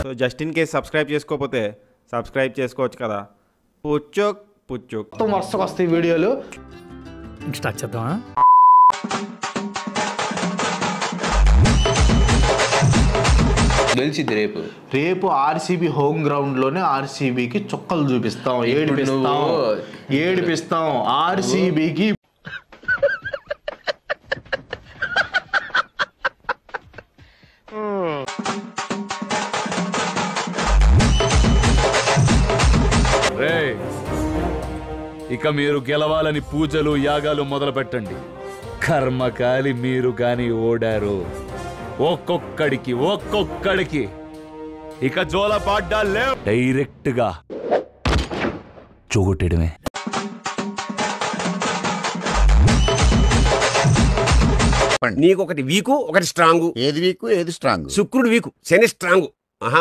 So just in case subscribe చేసుకోకపోతే subscribe చేసుకోవచ్చు కదా. పుచ్చుక్ పుచ్చుక్ వరుసగా వస్తాయి వీడియోలు. స్టార్ట్ చేద్దామా? గెలిచిద్ది రేపు ఆర్సీబీ హోమ్ గ్రౌండ్ లోనే ఆర్సీబీకి చుక్కలు చూపిస్తాం, ఏడిపిస్తాం ఆర్సీబీకి. ఇక మీరు గెలవాలని పూజలు యాగాలు మొదలు పెట్టండి. కర్మకాలి మీరు గాని ఓడారు. ఒక్కొక్కడికి ఇక జోల పాడ్డాలే, డైరెక్ట్ గా చూగొట్టడమే. నీకు ఒకటి వీకు ఒకటి స్ట్రాంగ్. ఏది వీకు ఏది స్ట్రాంగ్? శుక్రుడు వీకు, శని స్ట్రాంగ్.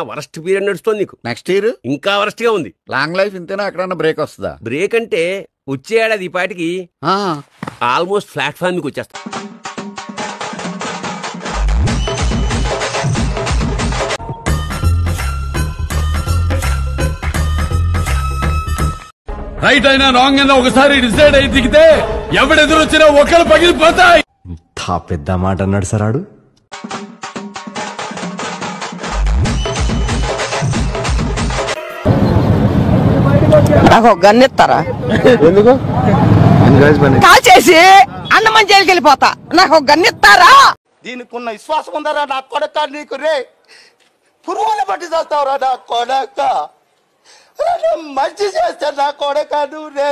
వరస్ట్ పీరియడ్ నడుస్తుంది నీకు. నెక్స్ట్ ఇయర్ ఇంకా వరస్ట్ గా ఉంది. లాంగ్ లైఫ్ ఇంతేనా? అక్కడ బ్రేక్ వస్తుందా? బ్రేక్ అంటే వచ్చే ఏడాది ఈ పాటికి ఆల్మోస్ట్ ప్లాట్ఫామ్ మీకు వచ్చేస్తా. రైట్ అయినా రాంగ్ అయినా ఒకసారి డిసైడ్ అయి దిగితే ఎవడెదురొచ్చినా ఒకరు పగిలిపోతాయి. పెద్ద మాట అన్నాడు సరాడు. నాకు ఒక గన్ను ఇస్తారా? ఎందుకు? కాల్ చేసి అన్నమని జైలుకి వెళ్ళిపోతా. నాకు ఒక గన్ను ఇస్తారా? దీనికి ఉన్న విశ్వాసం ఉందరా నా కొడక? నీకు రే పురుగులు పట్టి చేస్తావురా నా కొడక. మంచి చేస్తా నా కొడక నువ్వు రే.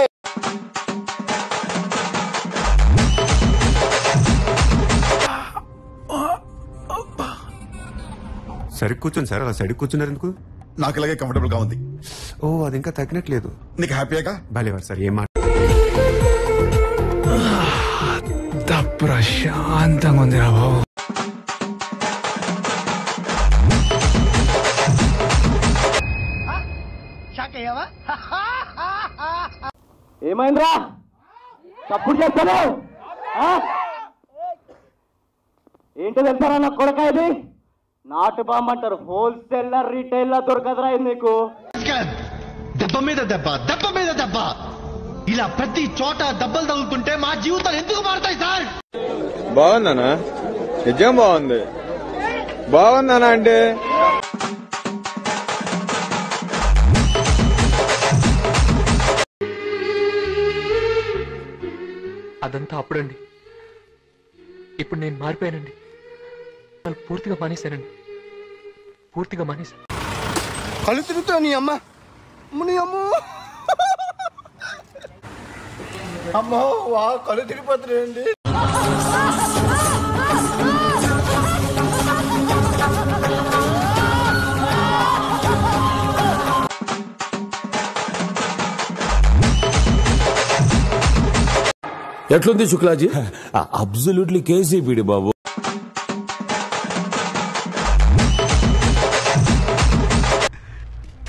సరి కూర్చోండి సార్. అలా సైడ్ కూర్చున్నారు ఎందుకు? నాకు ఇలాగే కంఫర్టబుల్ గా ఉంది. ఓ అది ఇంకా తగ్గినట్లేదు. నీకు హ్యాపీగా? బాలేవారు సార్. ఏం మాట ప్రశాంతంగా ఉంది రా బాబు. ఏమైందిరా? తప్పుడు చేస్తాను ఏంటో తెలుసారా నా కొడక? ఇది నాటు బాంబు అంటారు. హోల్సేలర్ రీటైలర్ దొరకదురా ఇది నీకు. దెబ్బ మీద దెబ్బ, దెబ్బ మీద దెబ్బ, ఇలా ప్రతి చోట దెబ్బలు తగులుతుంటే మా జీవితాలు ఎందుకు మారుతాయి సార్? బాగుందనా? నిజం బాగుంది. బాగుందనా అంటే అదంతా అప్పుడండి. ఇప్పుడు నేను మారిపోయానండి. పూర్తిగా మానేశానండి. పూర్తిగా మానేశాను. కళ్ళు తిరుగుతా నీ అమ్మ. అమ్మో వా కళ్ళు తిరిగిపోతున్నాయండి. ఎట్లుంది శుక్లాజీ? అబ్సల్యూట్లీ కేసీపీడి బాబు.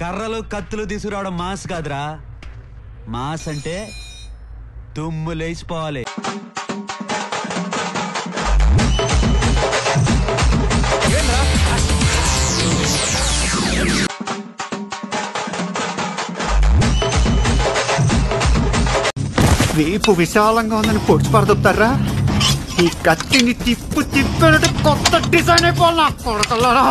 కర్రలు కత్తులు తీసుకురావడం మాస్ కాదురా. మాస్ అంటే దుమ్ము లేచిపోవాలి. రేపు విశాలంగా ఉందని పొడిచి పడదొప్తారా? ఈ కత్తిని తిప్పినట్టు కొత్త డిజైన్ అయిపోవాలా కొడకల్లారా.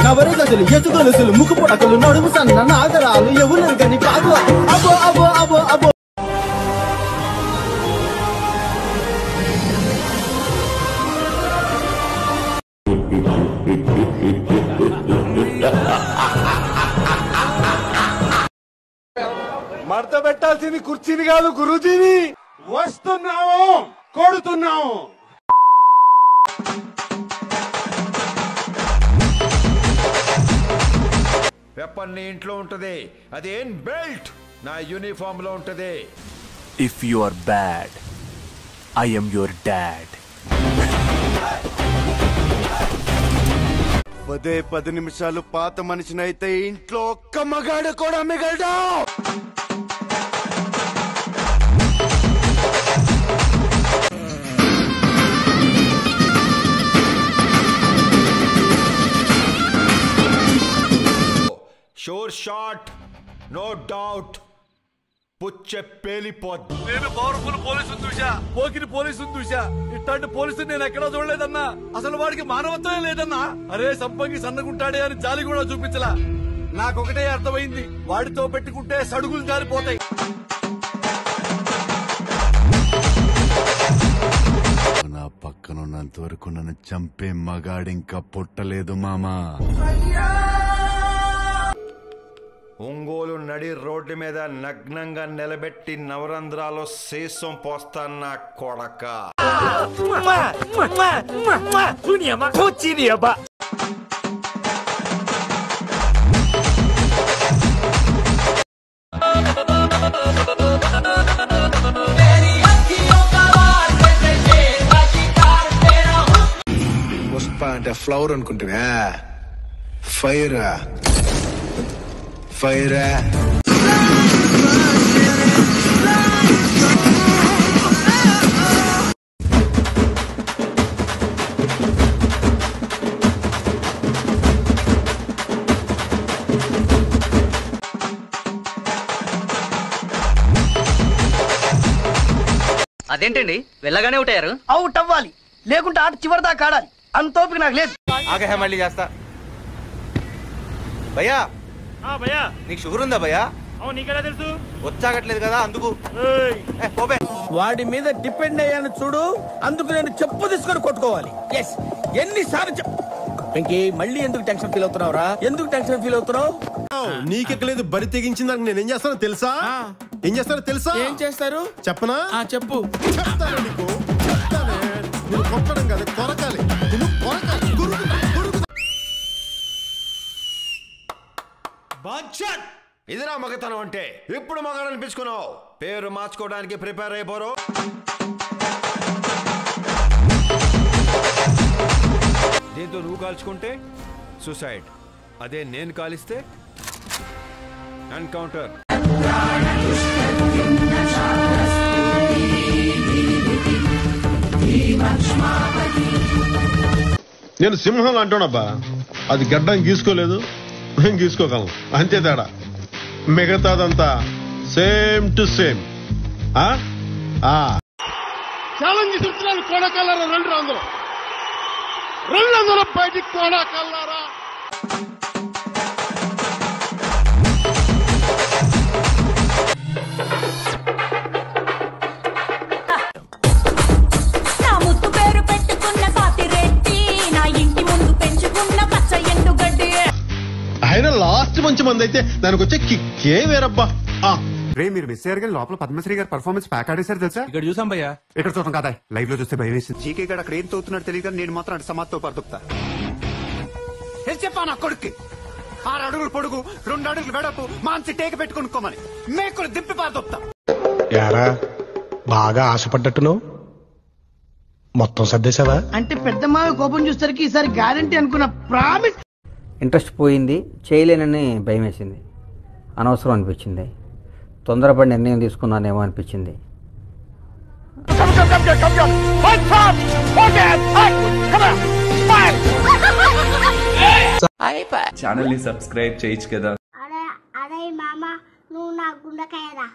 నవరగదులు ఎదుగొలుసులు ముక్కు పొడకలు నడుము సన్న నాగరాలు ఎవరు గని కాదు. అబో అబో అబో అబో. మడత పెట్టాల్సింది కుర్చీని కాదు గురూజీని. వస్తున్నాము, కొడుతున్నాము. వెపన్ నీ ఇంట్లో ఉంటది. అదేం బెల్ట్ నా యూనిఫామ్ లో ఉంటది. If you are bad, I am your dad. 10 నిమిషాలు పాత మనిషినైతే ఇంట్లో ఒక్క మగాడు కూడా మిగలడు. No doubt పుచ్చే పేలిపోద్ది. నేను పవర్ఫుల్ పోలీసుని చూసా, పోకిరి పోలీసుని చూసా. ఇట్లాంటి పోలీసుని నేను ఎక్కడా చూడలేదన్నా. అసలు వాడికి మానవత్వమే లేదన్నా. అరే సంపంగి సన్నగుంటాడే అని జాలి కూడా చూపించలా. నాకొకటే అర్థమైంది, వాడితో పెట్టుకుంటే సడుగులు జారిపోతాయి. నా పక్కన ఉన్నంత వరకు నన్ను చంపే మగాడింకా పుట్టలేదు మామా. ఒంగోలు నడి రోడ్డు మీద నగ్నంగా నిలబెట్టి నవరంధ్రాలో శేషం పోస్తాన్న కొడక. పుష్ప అంటే ఫ్లవర్ అనుకుంటున్నా, ఫైరా ఫైరా. అదేంటండి వెళ్ళగానే అవుతారు? అవుట్ అవ్వాలి, లేకుంటే ఆట చివరిదాకా ఆడాలి. అంత ఓపిక నాకు లేదు. ఆగే మళ్ళీ చేస్తా. భయ్యా భయ్యా నీకు షుగర్ ఉందా భయ్యా? నీకెలా తెలుసు? వచ్చాగట్లేదు కదా అందుకు. వాడి మీద డిపెండ్ అయ్యాను చూడు, అందుకు నేను చెప్పు తీసుకొని కొట్టుకోవాలి. ఎస్, ఎన్నిసార్లు ఇంకే మళ్ళీ ఎందుకు టెన్షన్ ఫీల్ అవుతున్నావురా? ఎందుకు టెన్షన్ ఫీల్ అవుతున్నావు? నీకెక్కలేదు బరి తెగించిన దానికి నేనేం చేస్తానో తెలుసా? ఏం చేస్తానో తెలుసా? ఏం చేస్తారు చెప్పనా? చెప్పు. చెప్తాను నీకు, చెప్తానే. నువ్వు కొట్టడం కాదు, కొరకాలి. నువ్వు కొరకాలి. ఇదిరా మగతనం అంటే. ఇప్పుడు మగాడు అనిపించుకున్నావు, పేరు మార్చుకోవడానికి ప్రిపేర్ అయిపోరు. దీంతో నువ్వు కాల్చుకుంటే సూసైడ్, అదే నేను కాలిస్తే ఎన్కౌంటర్. నేను సింహం అంటానబ్బా, అది గడ్డం గీసుకోలేదు, మేము గీసుకోగలం, అంతే తేడా. మిగతాదంతా సేమ్ టు సేమ్. ఛాలెంజ్ చెప్తున్నాను, కోడకల్లారా రెండు బయటికి కోడకల్లారా. నా ముద్దు పేరు పెట్టుకున్న పాతిరెడ్డి, నా ఇంటి ముందు పెంచుకున్న పచ్చ ఎండుగడ్డి. అయినా లాస్ట్ మంచి మంది అయితే దానికి వచ్చే కిక్కే వేరబ్బా. రే మీరు మిస్ అయ్యారు కానీ లోపల పద్మశ్రీ గారు పర్ఫార్మెన్స్ ప్యాక్ ఆడేశారు తెలుసా? ఇక్కడ చూసాం భయ్యా. ఇక్కడ చూసాం కదా, లైవ్ లో చూస్తే భయం వేసింది. జీకే గారు అక్కడ ఏం తోతున్నాడు తెలియదు కానీ నేను మాత్రం అటు సమాధితో పడుతుతా. చెప్పా నా కొడుక్కి 6 అడుగులు పొడుగు 2 అడుగులు వెడపు మాంచి టేక పెట్టుకునుకోమని మేకులు దింపి పారుతా. యారా బాగా ఆశపడ్డట్టును మొత్తం సర్దేశావా? అంటే పెద్ద మావ కోపం చూసరికి ఈసారి గ్యారంటీ అనుకున్న ప్రామిస్. ఇంట్రెస్ట్ పోయింది, చేయలేనని భయం వేసింది, అనవసరం అనిపించింది, తొందరపడి నిర్ణయం తీసుకున్నానేమో అనిపించింది. ఛానల్ ని సబ్స్క్రైబ్ చేయొచ్చు కదా. అరే మామ, నువ్వు నా గుండెకాయరా.